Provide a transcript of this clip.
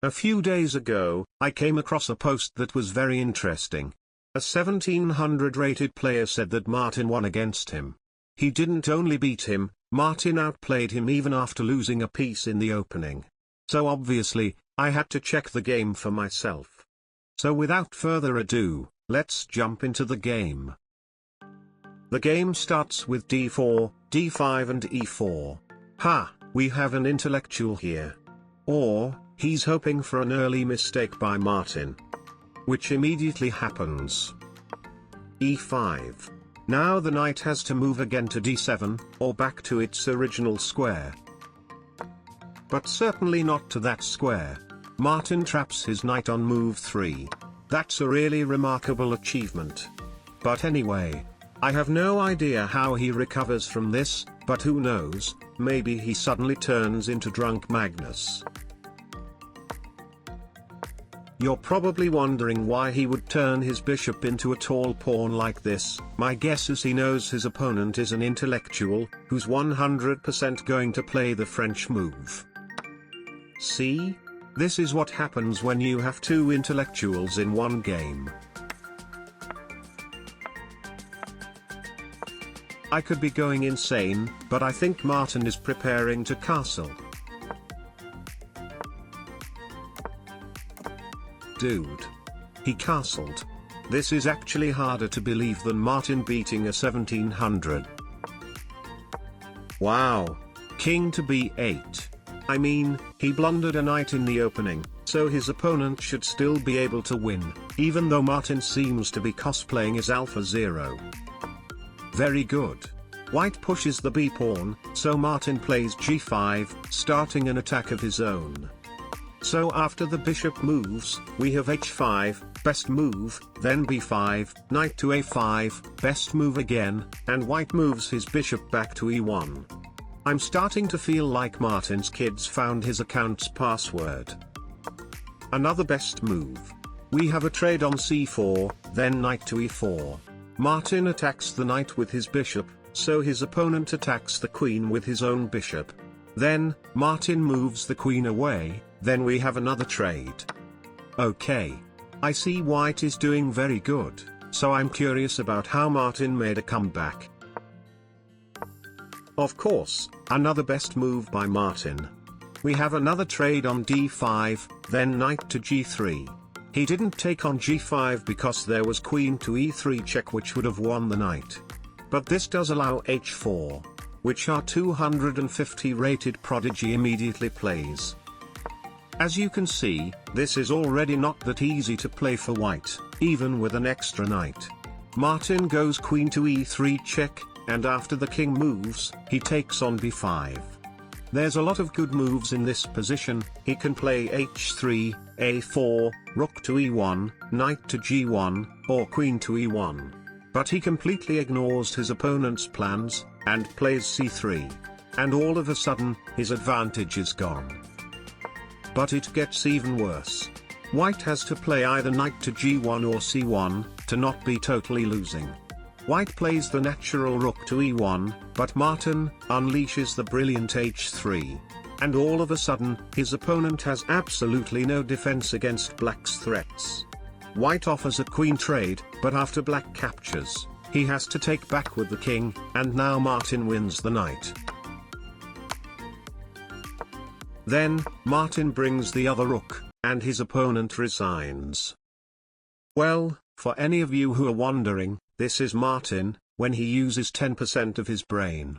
A few days ago, I came across a post that was very interesting. A 1700 rated player said that Martin won against him. He didn't only beat him, Martin outplayed him even after losing a piece in the opening. So obviously, I had to check the game for myself. So without further ado, let's jump into the game. The game starts with d4, d5 and e4. Ha, we have an intellectual here. Or, he's hoping for an early mistake by Martin. Which immediately happens. e5. Now the knight has to move again to d7, or back to its original square. But certainly not to that square. Martin traps his knight on move 3. That's a really remarkable achievement. But anyway, I have no idea how he recovers from this, but who knows, maybe he suddenly turns into drunk Magnus. You're probably wondering why he would turn his bishop into a tall pawn like this. My guess is he knows his opponent is an intellectual, who's 100% going to play the French move. See? This is what happens when you have two intellectuals in one game. I could be going insane, but I think Martin is preparing to castle. Dude. He castled. This is actually harder to believe than Martin beating a 1700. Wow. King to b8. I mean, he blundered a knight in the opening, so his opponent should still be able to win, even though Martin seems to be cosplaying as Alpha Zero. Very good. White pushes the b-pawn, so Martin plays g5, starting an attack of his own. So after the bishop moves, we have h5, best move, then b5, knight to a5, best move again, and white moves his bishop back to e1. I'm starting to feel like Martin's kids found his account's password. Another best move. We have a trade on c4, then knight to e4. Martin attacks the knight with his bishop, so his opponent attacks the queen with his own bishop. Then, Martin moves the queen away, then we have another trade. Okay. I see white is doing very good, so I'm curious about how Martin made a comeback. Of course, another best move by Martin. We have another trade on d5, then knight to g3. He didn't take on g5 because there was queen to e3 check which would have won the knight. But this does allow h4, which our 250 rated prodigy immediately plays. As you can see, this is already not that easy to play for white, even with an extra knight. Martin goes queen to e3 check, and after the king moves, he takes on b5. There's a lot of good moves in this position. He can play h3, a4, rook to e1, knight to g1, or queen to e1. But he completely ignores his opponent's plans, and plays c3. And all of a sudden, his advantage is gone. But it gets even worse. White has to play either knight to g1 or c1, to not be totally losing. White plays the natural rook to e1, but Martin unleashes the brilliant h3. And all of a sudden, his opponent has absolutely no defense against black's threats. White offers a queen trade, but after black captures, he has to take back with the king, and now Martin wins the knight. Then, Martin brings the other rook, and his opponent resigns. Well, for any of you who are wondering, this is Martin, when he uses 10% of his brain.